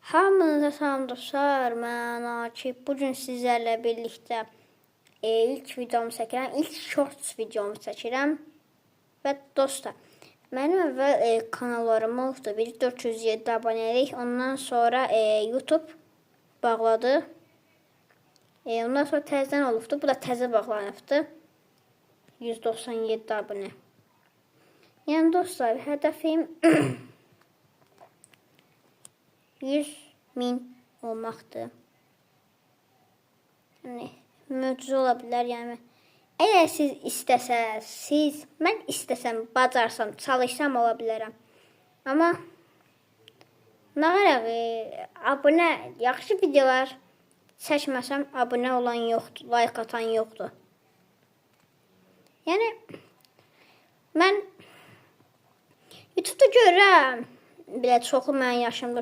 Hamınıza salam dostlar, mən Akif. Bugün sizlərlə birlikdə ilk videomu çəkirəm, ilk shorts videomu çəkirəm. Və dostlar, mənim əvvəl kanallarım oldu, 407 abunəlik, ondan sonra YouTube bağladı. Ondan sonra təzədən olubdu, bu da təzə bağlanıbdı, 197 abunə. Yəni dostlar, hədəfim 100.000 olmaqdır. Yəni, möcüzə ola bilər. Yəni, əgər siz istəsəz, mən istəsəm, bacarsam, çalışsam ola bilərəm. Amma nə qədər abunə, yaxşı videolar çəkməsəm, abunə olan yoxdur, like atan yoxdur. Yəni, mən YouTube'da görürəm, belə çoxlu mənim yaşımda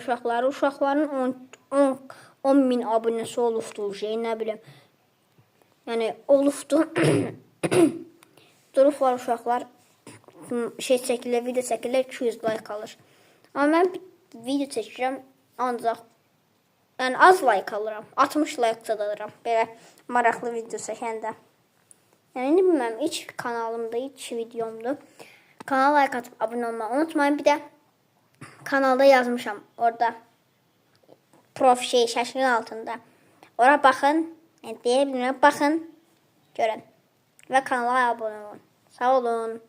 uşaqların 10.000 abunəsi olubdu, nə bilim. Yəni, olubdu. Durublar uşaqlar, çəkilir, video çəkirlər, 200 like alır. Amma mən video çəkirəm, ancaq yəni, az like alıram, 60 like çadalıram, belə maraqlı video çəkəndə. Yəni, indi bilməm, ilk kanalımda, ilk videomdur. Kanala like atıp abunə olmağı unutmayın. Bir də kanalda yazmışam, orada profil şəklin altında. Ora baxın, deyə bilmirəm, baxın, görün və kanala abunə olun. Sağ olun.